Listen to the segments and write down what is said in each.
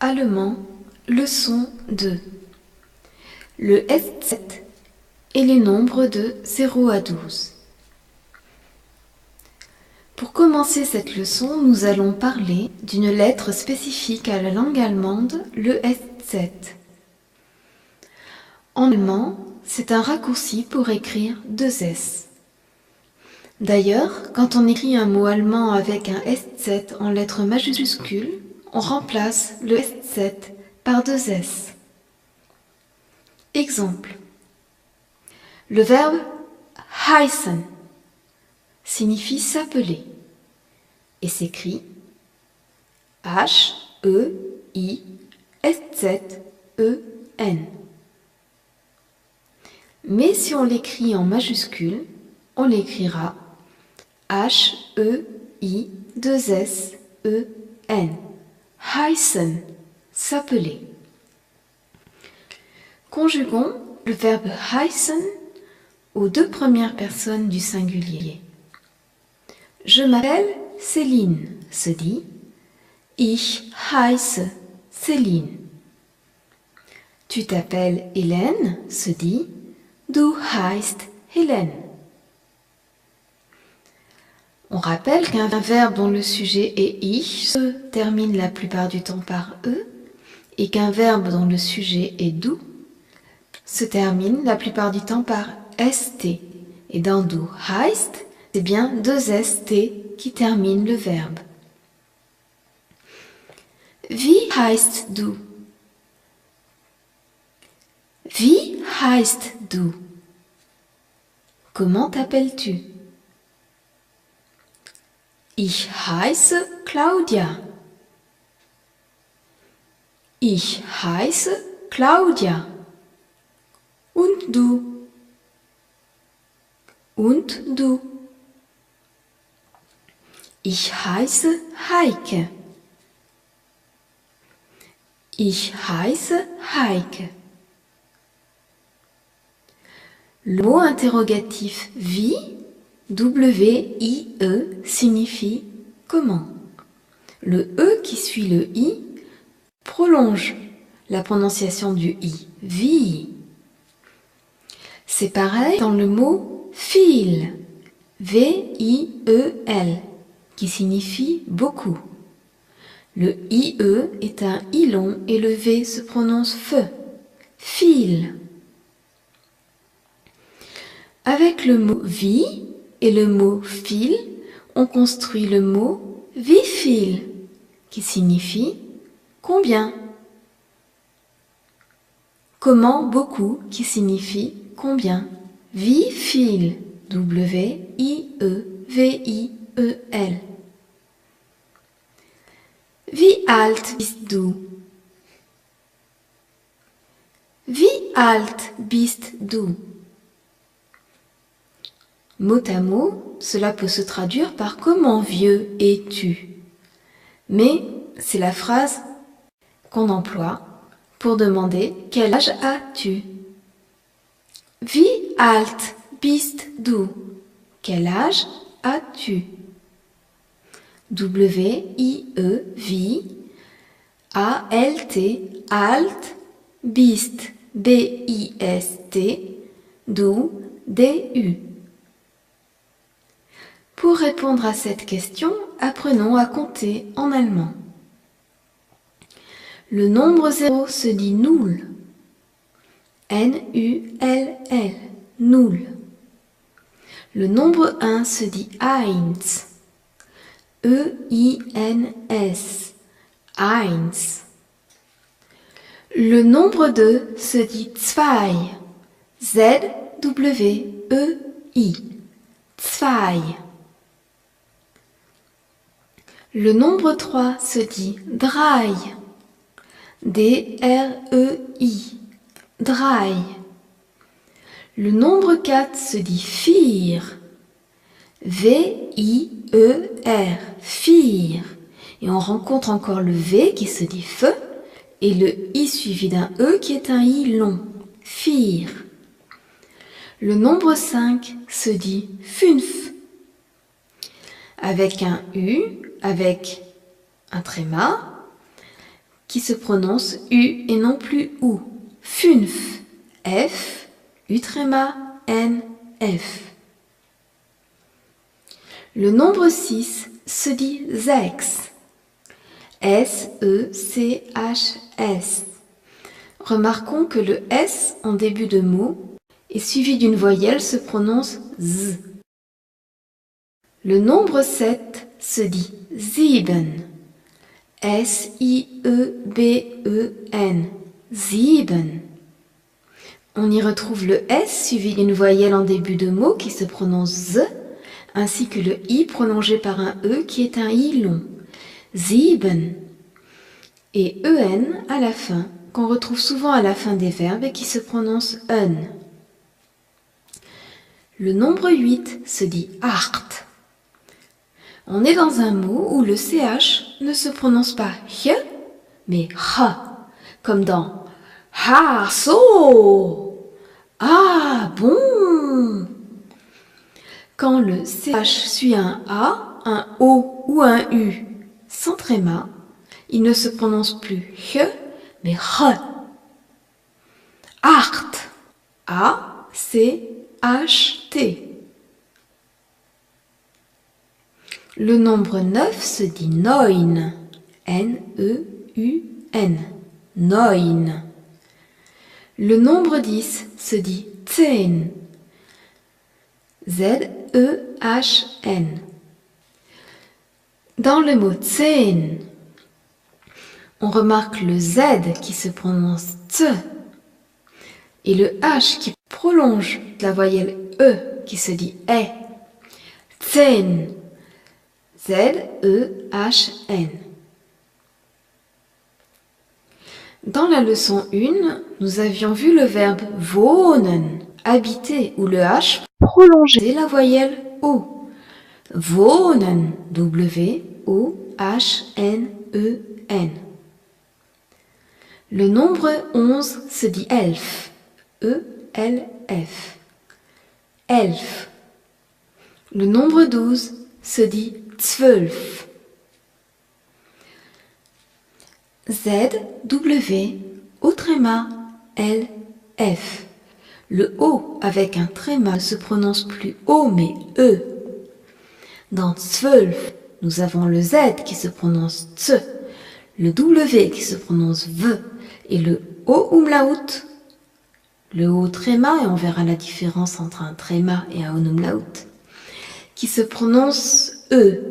Allemand, leçon 2. Le S7 et les nombres de 0 à 12. Pour commencer cette leçon, nous allons parler d'une lettre spécifique à la langue allemande, le S7. En allemand, c'est un raccourci pour écrire 2 S. D'ailleurs, quand on écrit un mot allemand avec un S7 en lettres majuscules, on remplace le S7 par 2 S. Exemple. Le verbe heißen signifie s'appeler et s'écrit H-E-I-S-Z-E-N. Mais si on l'écrit en majuscule, on l'écrira H-E-I-2-S-E-N. Heißen, s'appeler. Conjuguons le verbe heißen aux 2 premières personnes du singulier. Je m'appelle Céline, se dit Ich heiße Céline. Tu t'appelles Hélène, se dit Du heißt Hélène. On rappelle qu'un verbe dont le sujet est ich se termine la plupart du temps par e et qu'un verbe dont le sujet est du se termine la plupart du temps par st. Et dans du heißt, c'est bien 2 st qui terminent le verbe. Wie heißt du? Wie heißt du? Comment t'appelles-tu? Ich heiße Claudia. Ich heiße Claudia. Und du? Und du? Ich heiße Heike. Ich heiße Heike. Le mot interrogatif wie, W-I-E, signifie comment. Le E qui suit le I prolonge la prononciation du I. Wie. C'est pareil dans le mot viel, V-I-E-L, qui signifie beaucoup. Le I-E est un I long et le V se prononce feu. Viel. Avec le mot wie et le mot viel, on construit le mot wie viel, qui signifie combien. Comment beaucoup, qui signifie combien. Wie viel, W-I-E-V-I-E-L. Wie alt bist du? Wie alt bist du? Mot à mot, cela peut se traduire par comment vieux es-tu? Mais c'est la phrase qu'on emploie pour demander quel âge as-tu? Wie alt bist du? Quel âge as-tu? W-I-E, wie, A-L-T, alt, bist, B-I-S-T, du, D-U. Pour répondre à cette question, apprenons à compter en allemand. Le nombre 0 se dit null. N-U-L-L, null. Le nombre 1 se dit eins. E-I-N-S, eins. Le nombre 2 se dit zwei. Z-W-E-I, zwei. Le nombre 3 se dit drei. D-R-E-I, drei. Le nombre 4 se dit vier. V-I-E-R, vier. Et on rencontre encore le V qui se dit feu et le I suivi d'un E qui est un I long. Vier. Le nombre 5 se dit fünf. Avec un U, avec un tréma, qui se prononce U et non plus OU. Fünf, F, U tréma, N, F. Le nombre 6 se dit sechs, S-E-C-H-S. Remarquons que le S en début de mot est suivi d'une voyelle se prononce Z. Le nombre 7 se dit sieben, S-I-E-B-E-N, sieben. On y retrouve le S suivi d'une voyelle en début de mot qui se prononce Z, ainsi que le I prolongé par un E qui est un I long, sieben, et EN à la fin, qu'on retrouve souvent à la fin des verbes et qui se prononce EN. Le nombre 8 se dit acht. On est dans un mot où le CH ne se prononce pas HE, mais HA, comme dans Ah, so! Ah, bon! Quand le CH suit un A, un O ou un U sans tréma, il ne se prononce plus HE, mais HE. Acht. A-C-H-T. Le nombre 9 se dit neun, N-E-U-N, neun. Le nombre 10 se dit zehn, Z-E-H-N. Dans le mot zehn, on remarque le Z qui se prononce T et le H qui prolonge la voyelle E qui se dit E. Zehn, Z-E-H-N. Dans la leçon 1, nous avions vu le verbe wohnen, habiter, où le H prolongeait la voyelle O. Wohnen, W-O-H-N-E-N. Le nombre 11 se dit elf, E-L-F. Elf. Le nombre 12 se dit zwölf. Z-W, O tréma, L-F. Le O avec un tréma ne se prononce plus O mais E. Dans zwölf, nous avons le Z qui se prononce Z, le W qui se prononce V et le O umlaut. Le O tréma, et on verra la différence entre un tréma et un umlaut, qui se prononce E,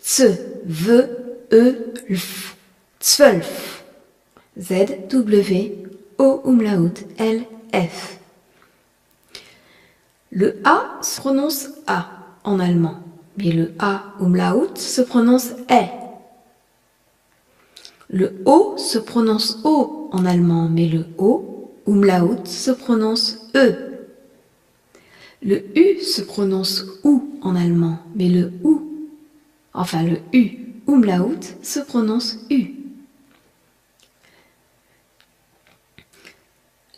Z, V, E, Lf. Zwölf. Z-W, O umlaut, L-F. Le A se prononce A en allemand, mais le A umlaut se prononce E. Le O se prononce O en allemand, mais le O umlaut se prononce E. Le U se prononce OU en allemand, mais le U umlaut se prononce U.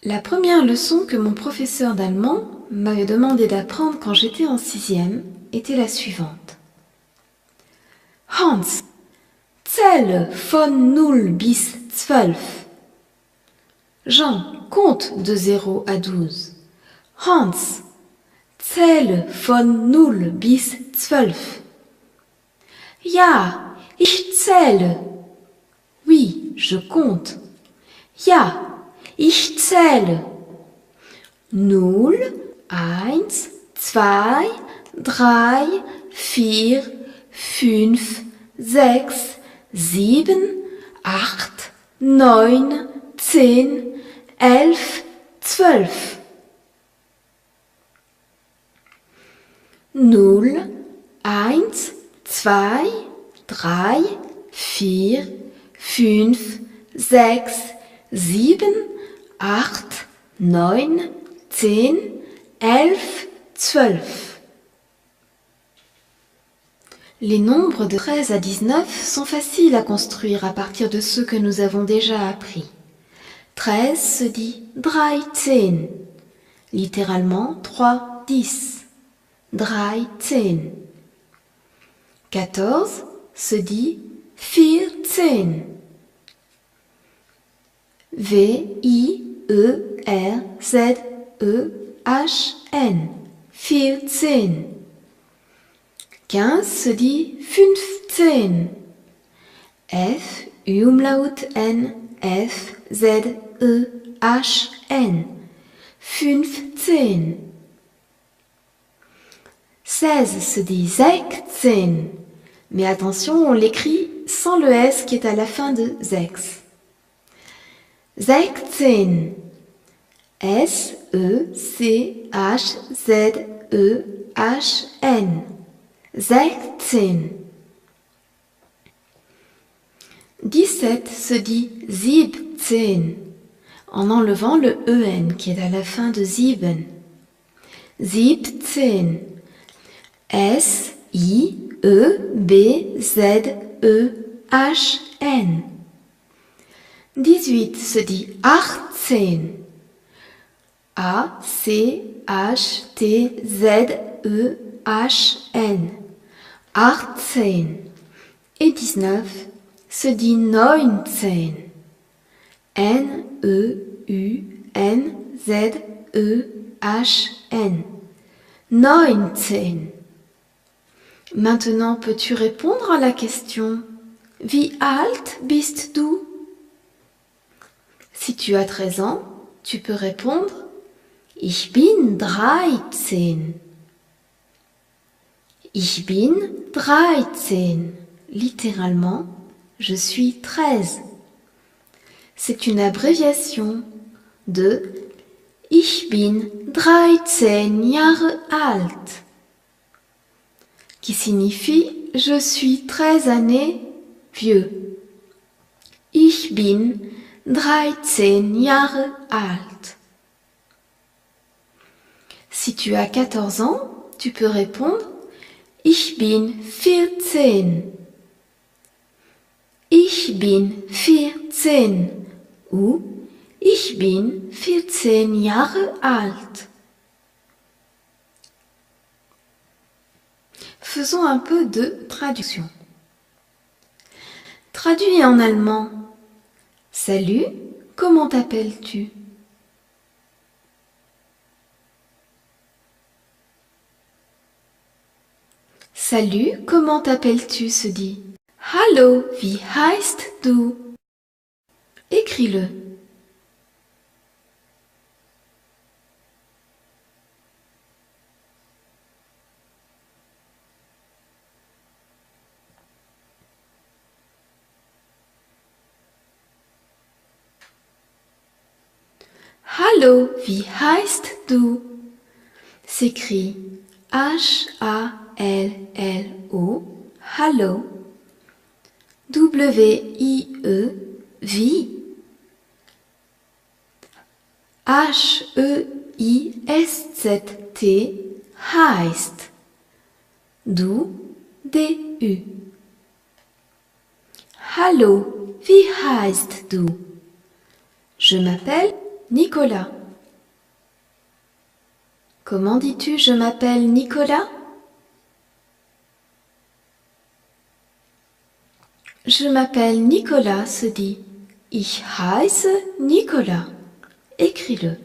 La première leçon que mon professeur d'allemand m'avait demandé d'apprendre quand j'étais en 6e était la suivante. Hans, zähle von 0 bis 12. Jean, compte de 0 à 12. Hans, zähle von 0 bis 12. Ja, ich zähle. Oui, je compte. Ja, ich zähle. 0, 1, 2, 3, 4, 5, 6, 7, 8, 9, 10, 11, 12. 0, 1, 2, 3, 4, 5, 6, 7, 8, 9, 10, 11, 12. Les nombres de 13 à 19 sont faciles à construire à partir de ceux que nous avons déjà appris. 13 se dit 13, littéralement 3, 10. 13. 14 se dit 14. F-I-E-R-Z-E-H-N. 14. 15 se dit 15. F-Umlaut N F-Z-E-H-N. 15. 16 se dit 16. Mais attention, on l'écrit sans le S qui est à la fin de sechs. 16. S-E-C-H-Z-E-H-N. 16. 17 se dit 17 en enlevant le EN qui est à la fin de sieben. 17. S-I-E-B-Z-E-H-N. 18 se dit 18. A-C-H-T-Z-E-H-N. 18. Et 19 se dit 19. N-E-U-N-Z-E-H-N. 19. Maintenant, peux-tu répondre à la question « Wie alt bist du ?» Si tu as 13 ans, tu peux répondre « Ich bin 13 ». Ich bin 13. Littéralement, je suis 13. C'est une abréviation de Ich bin 13 Jahre alt, qui signifie je suis 13 années vieux. Ich bin 13 Jahre alt. Si tu as 14 ans, tu peux répondre Ich bin 14. Ich bin 14 ou Ich bin 14 Jahre alt. Faisons un peu de traduction. Traduis en allemand. Salut, comment t'appelles-tu? Salut, comment t'appelles-tu se dit Hallo, wie heißt du? Écris-le. Hallo, wie heißt du? S'écrit H-A-L-L-O, Hallo. W-I-E, wie. H-E-I-S-Z-T, heißt. Du, D-U. Hallo, wie heißt du? Je m'appelle Nicolas. Comment dis-tu je m'appelle Nicolas? Je m'appelle Nicolas se dit Ich heiße Nicolas. Écris-le.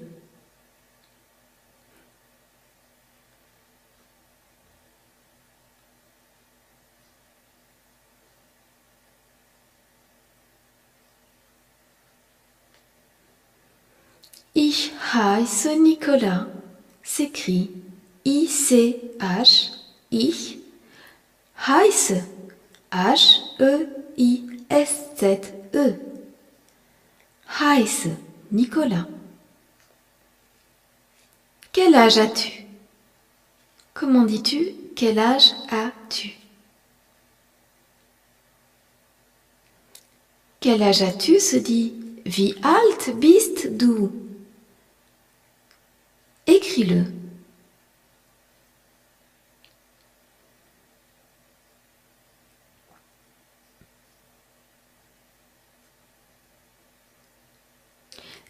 Ich heiße Nicolas s'écrit I-C-H, ich, heiße, H-E-I-S-Z-E, heiße, Nicolas. Quel âge as-tu? Comment dis-tu quel âge as-tu? Quel âge as-tu se dit Wie alt bist du? Écris-le.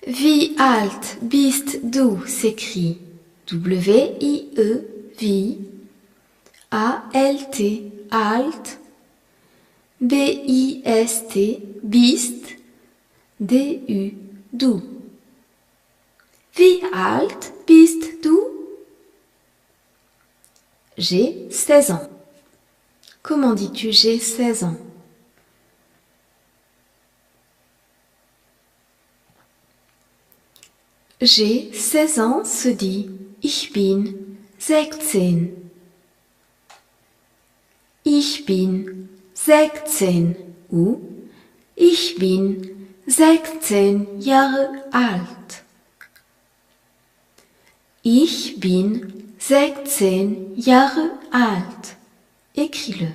Wie alt bist du s'écrit W-I-E, wie, A-L-T, alt, B-I-S-T, bist, D-U, du? Wie alt bist du? J'ai 16 ans. Comment dis-tu j'ai 16 ans? J'ai 16 ans se dit ich bin 16. Ich bin 16 ou ich bin 16 Jahre alt. Ich bin 16 Jahre alt. Écris-le.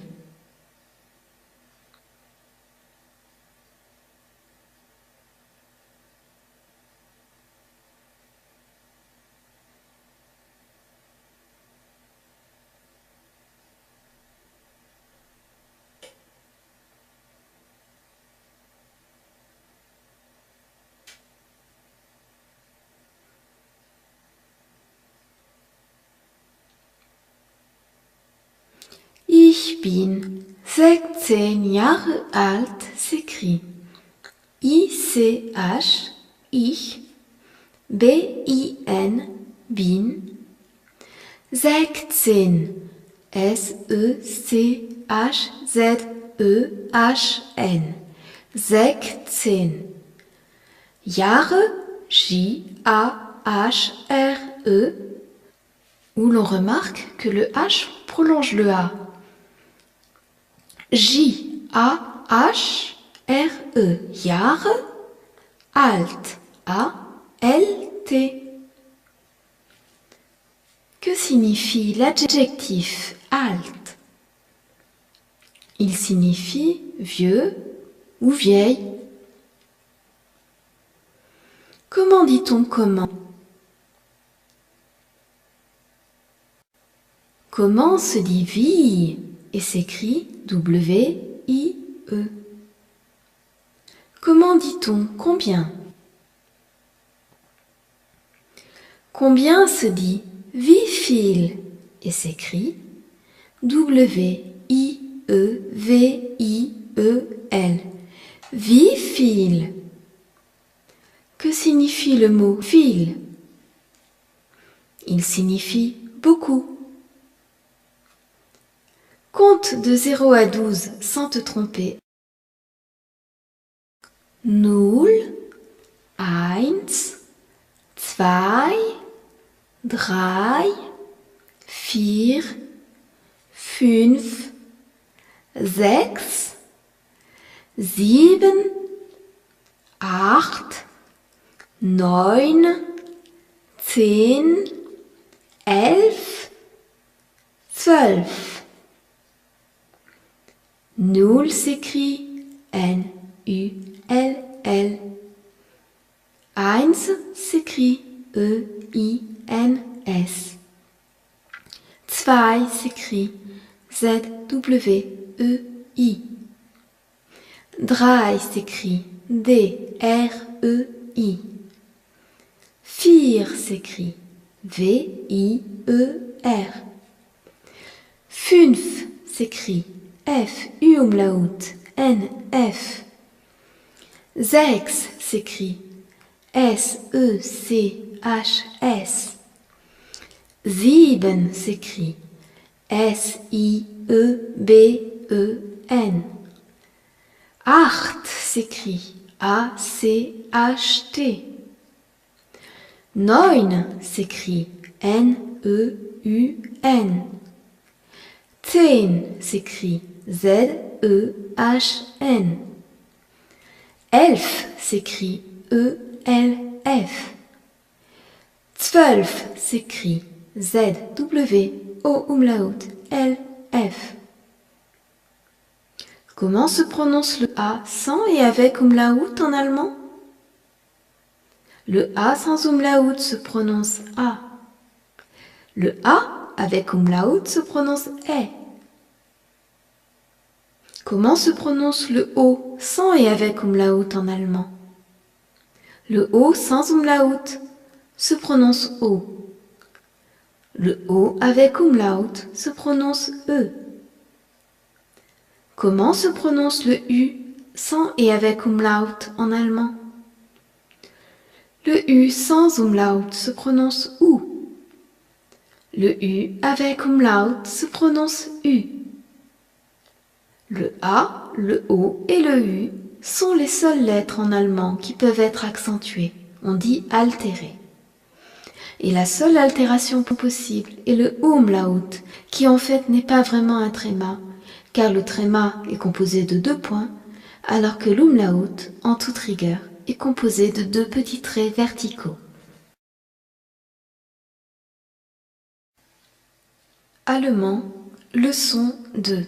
Ich bin 16 Jahre alt s'écrit I-C-H, ich, B-I-N, bin, 16, S-E-C-H-Z-E-H-N, 16. Jahre, J-A-H-R-E, où l'on remarque que le H prolonge le A. J-A-H-R-E, Jahre, alt, A-L-T. Que signifie l'adjectif alt? Il signifie vieux ou vieille. Comment dit-on comment? Comment se dit vie et s'écrit W-I-E. Comment dit-on combien? Combien se dit wie viel et s'écrit W-I-E-V-I-E-L. Wie viel. Que signifie le mot viel? Il signifie beaucoup. Compte de 0 à 12 sans te tromper. 0, 1, 2, 3, 4, 5, 6, 7, 8, 9, 10, 11, 12. 0 s'écrit N-U-L-L. 1 s'écrit E-I-N-S. 2 s'écrit Z-W-E-I. 3 s'écrit D-R-E-I. 4 s'écrit V-I-E-R. 5 s'écrit F-U-Umlaut, N-F. 6 s'écrit S-E-C-H-S. 7 s'écrit S-I-E-B-E-N. 8 s'écrit A-C-H-T. 9 s'écrit N-E-U-N. 10 s'écrit Z-E-H-N. 11 s'écrit E-L-F. 12 s'écrit Z-W-O-Umlaut-L-F. Comment se prononce le A sans et avec umlaut en allemand? Le A sans umlaut se prononce A. Le A avec umlaut se prononce E. Comment se prononce le O sans et avec umlaut en allemand? Le O sans umlaut se prononce O. Le O avec umlaut se prononce E. Comment se prononce le U sans et avec umlaut en allemand? Le U sans umlaut se prononce OU. Le U avec umlaut se prononce U. Le A, le O et le U sont les seules lettres en allemand qui peuvent être accentuées. On dit altérées. Et la seule altération possible est le umlaut, qui en fait n'est pas vraiment un tréma, car le tréma est composé de 2 points, alors que l'umlaut, en toute rigueur, est composé de 2 petits traits verticaux. Allemand, leçon 2.